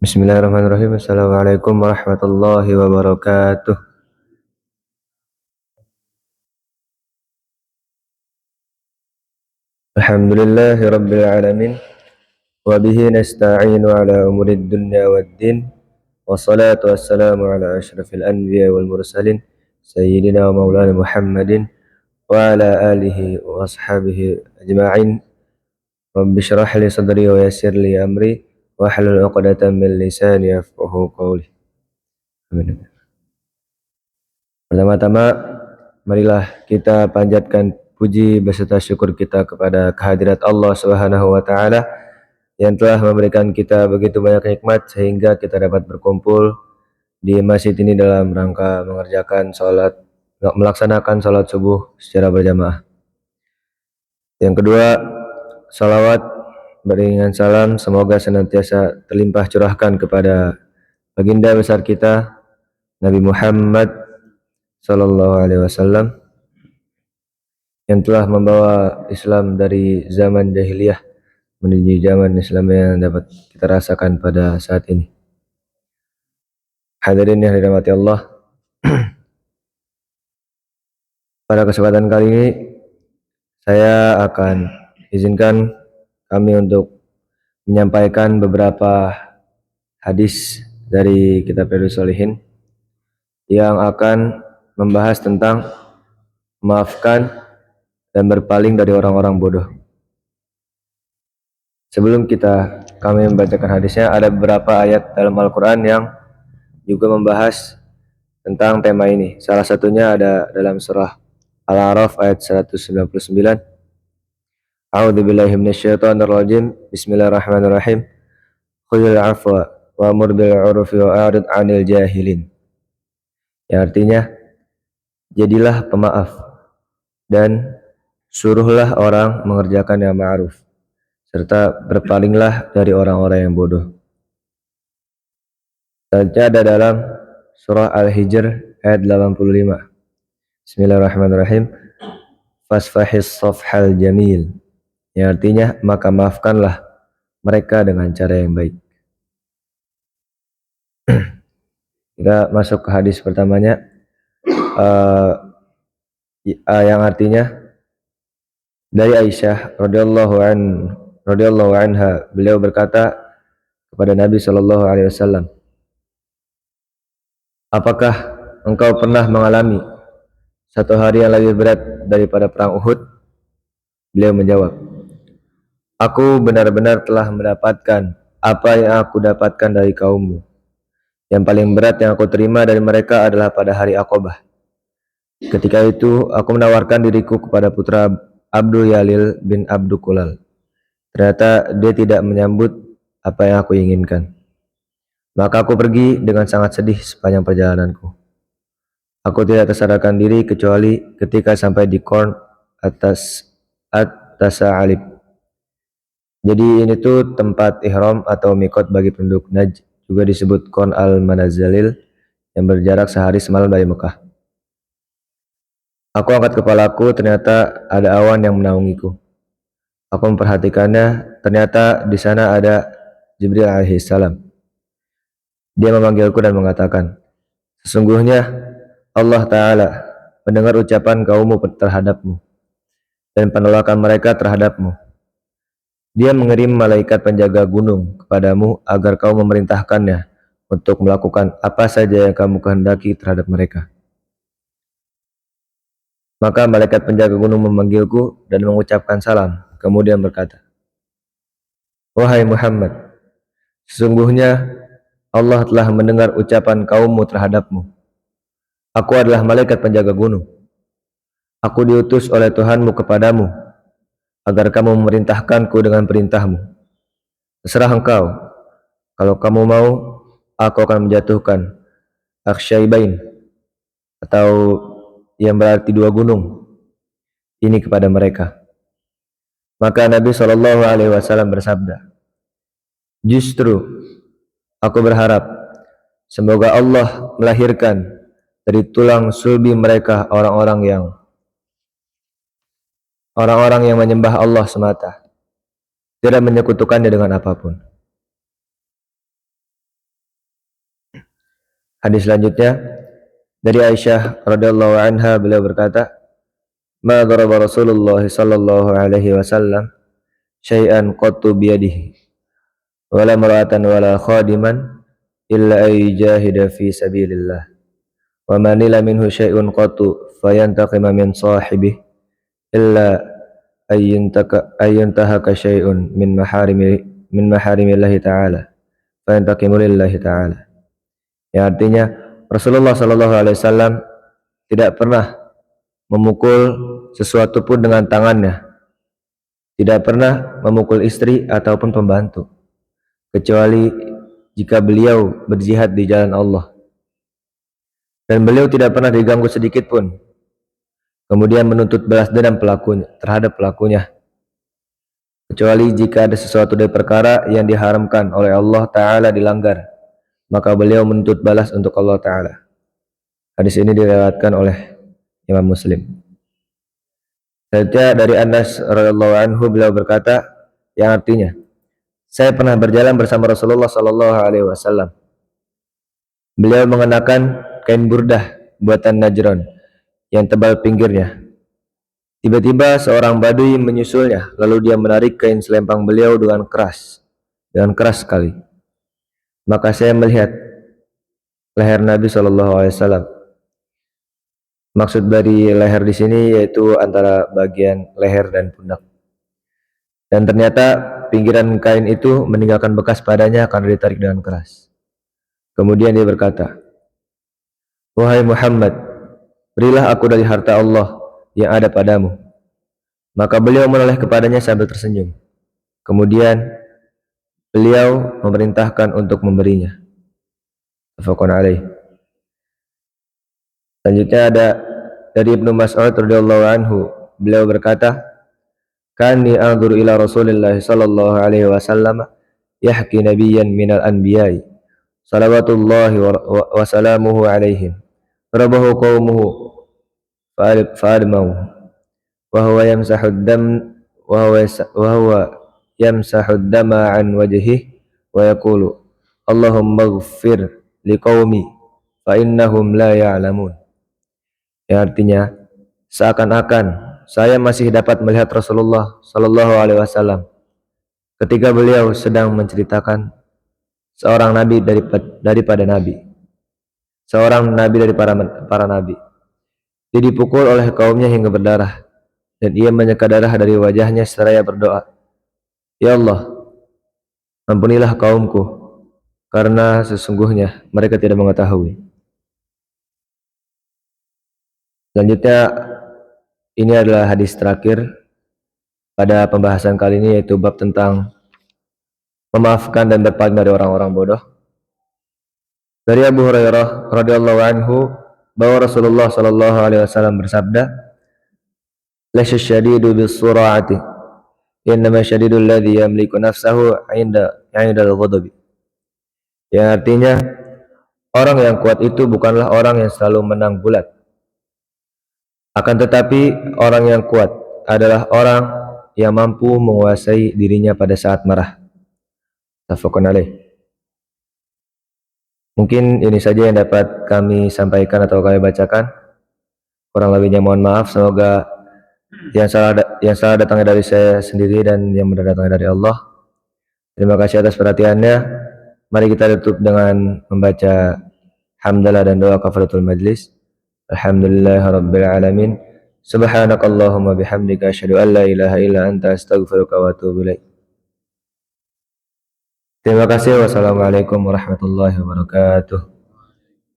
Bismillahirrahmanirrahim. Assalamualaikum warahmatullahi wabarakatuh. Alhamdulillahi rabbil alamin. Wa bihi nasta'inu ala umurid dunya waddin. Wassalatu wassalamu ala ashrafil anbiya wal mursalin sayyidina wa maulana Muhammadin wa ala alihi wa ashabihi ajma'in. Rabbi shrah li sadri wa yassir li amri wa hlul 'uqdatam min lisani yafqahu qawli. Amin. Pertama-tama, marilah kita panjatkan puji beserta syukur kita kepada kehadirat Allah Subhanahu wa taala yang telah memberikan kita begitu banyak nikmat sehingga kita dapat berkumpul di masjid ini dalam rangka melaksanakan salat subuh secara berjamaah. Yang kedua, salawat beriringan salam semoga senantiasa terlimpah curahkan kepada baginda besar kita Nabi Muhammad sallallahu alaihi wasallam yang telah membawa Islam dari zaman jahiliyah menuju zaman Islam yang dapat kita rasakan pada saat ini. Hadirin yang dirahmati Allah, pada kesempatan kali ini saya akan izinkan kami untuk menyampaikan beberapa hadis dari kitab Riyadhus Shalihin yang akan membahas tentang memaafkan dan berpaling dari orang-orang bodoh. Sebelum kami membacakan hadisnya, ada beberapa ayat dalam Al-Quran yang juga membahas tentang tema ini. Salah satunya ada dalam surah Al-A'raf ayat 199. A'udzubillahi minasyaitonir rajim. Bismillahirrahmanirrahim. Khudhil 'afwa wa'mur bil 'urfi wa'rid 'anil jahilin. Yang artinya, jadilah pemaaf dan suruhlah orang mengerjakan yang ma'ruf, serta berpalinglah dari orang-orang yang bodoh. Selanjutnya ada dalam surah Al-Hijr ayat 85. Bismillahirrahmanirrahim. Fasfahis safhal jamil. Yang artinya, maka maafkanlah mereka dengan cara yang baik. Kita masuk ke hadis pertamanya, yang artinya dari Aisyah radhiyallahu anha, beliau berkata kepada Nabi sallallahu alaihi wasallam, apakah engkau pernah mengalami satu hari yang lebih berat daripada perang Uhud? Beliau menjawab, aku benar-benar telah mendapatkan apa yang aku dapatkan dari kaummu. Yang paling berat yang aku terima dari mereka adalah pada hari Aqabah. Ketika itu aku menawarkan diriku kepada putra Abdul Yalil bin Abdul Kulal. Ternyata dia tidak menyambut apa yang aku inginkan. Maka aku pergi dengan sangat sedih sepanjang perjalananku. Aku tidak tersadarkan diri kecuali ketika sampai di Korn atas At-Tasa'alib. Jadi ini tuh tempat ihram atau mikot bagi penduduk Najd, juga disebut Korn al-Manazalil, yang berjarak sehari semalam dari Mekah. Aku angkat kepalaku, ternyata ada awan yang menaungiku. Aku memperhatikannya, ternyata di sana ada Jibril alaihissalam. Dia memanggilku dan mengatakan, sesungguhnya Allah Ta'ala mendengar ucapan kaummu terhadapmu dan penolakan mereka terhadapmu. Dia mengirim malaikat penjaga gunung kepadamu agar kau memerintahkannya untuk melakukan apa saja yang kamu kehendaki terhadap mereka. Maka malaikat penjaga gunung memanggilku dan mengucapkan salam, kemudian berkata, wahai Muhammad, sesungguhnya Allah telah mendengar ucapan kaummu terhadapmu. Aku adalah malaikat penjaga gunung. Aku diutus oleh Tuhanmu kepadamu agar kamu memerintahkanku dengan perintahmu. Terserah engkau. Kalau kamu mau, aku akan menjatuhkan Aksyaibain, atau yang berarti dua gunung, ini kepada mereka. Maka Nabi Shallallahu Alaihi Wasallam bersabda, justru aku berharap semoga Allah melahirkan dari tulang sulbi mereka orang-orang yang menyembah Allah semata, tidak menyekutukannya dengan apapun. Hadis selanjutnya dari Aisyah radhiyallahu anha, beliau berkata, "Ma daraba Rasulullah sallallahu alaihi wasallam syai'an qattu biyadihi wala mar'atan wala khadiman illa ay jahida fi sabilillah wa manila minhu syai'un qattu fayantaqima min sahibihi illa ayyuntahaka syai'un min maharimillahi ta'ala fayantaqimu lillahi ta'ala." Yang artinya Rasulullah sallallahu alaihi wasallam tidak pernah memukul sesuatu pun dengan tangannya, tidak pernah memukul istri ataupun pembantu, kecuali jika beliau berjihad di jalan Allah. Dan beliau tidak pernah diganggu sedikit pun, kemudian menuntut balas dendam terhadap pelakunya, kecuali jika ada sesuatu dari perkara yang diharamkan oleh Allah Ta'ala dilanggar, maka beliau menuntut balas untuk Allah Ta'ala. Hadis ini diriwayatkan oleh Imam Muslim. Selanjutnya dari Anas radhiyallahu anhu, beliau berkata, yang artinya, saya pernah berjalan bersama Rasulullah sallallahu alaihi wasallam. Beliau mengenakan kain burdah buatan Najran yang tebal pinggirnya. Tiba-tiba seorang badui menyusulnya, lalu dia menarik kain selempang beliau dengan keras sekali. Maka saya melihat leher Nabi sallallahu alaihi wasallam. Maksud dari leher di sini yaitu antara bagian leher dan pundak. Dan ternyata pinggiran kain itu meninggalkan bekas padanya karena ditarik dengan keras. Kemudian dia berkata, "Wahai Muhammad, berilah aku dari harta Allah yang ada padamu." Maka beliau menoleh kepadanya sambil tersenyum. Kemudian beliau memerintahkan untuk memberinya. Muttafaqun alaih. Selanjutnya ada dari Ibnu Mas'ud radhiyallahu anhu, beliau berkata, "Kani anzuru ila Rasulillah sallallahu alaihi wasallam yahki nabiyyan minal anbiya'i salawatullahi wa salamuhu alaihim rabahu qaumuhu fa'admahu wa huwa yamsahu dama an wajhihi wa yaqulu Allahumma ighfir liqaumi fa innahum la ya'lamun." Yang artinya, seakan-akan saya masih dapat melihat Rasulullah sallallahu alaihi wasallam ketika beliau sedang menceritakan seorang nabi daripada nabi, seorang nabi dari para nabi. Dia dipukul oleh kaumnya hingga berdarah, dan ia menyeka darah dari wajahnya seraya berdoa, "Ya Allah, ampunilah kaumku, karena sesungguhnya mereka tidak mengetahui." Selanjutnya, ini adalah hadis terakhir pada pembahasan kali ini, yaitu bab tentang memaafkan dan berpaling dari orang-orang bodoh. Dari Abu Hurairah radhiyallahu anhu bahwa Rasulullah sallallahu alaihi wasallam bersabda, "Laysa syadidu bis-sura'ati, innama syadidul ladzi yamliku nafsahu 'indal ghadabi." Yang artinya, orang yang kuat itu bukanlah orang yang selalu menang bulat. Akan tetapi orang yang kuat adalah orang yang mampu menguasai dirinya pada saat marah. Muttafaqun alaih. Mungkin ini saja yang dapat kami sampaikan atau kami bacakan. Kurang lebihnya mohon maaf. Semoga yang salah datangnya dari saya sendiri dan yang benar datangnya dari Allah. Terima kasih atas perhatiannya. Mari kita tutup dengan membaca hamdalah dan doa kafaratul majlis. Alhamdulillahirabbil alamin. Subhanakallahumma bihamdika asyhadu an la ilaha illa anta astaghfiruka wa atubu ilaik. Terima kasih. Wassalamualaikum warahmatullahi wabarakatuh.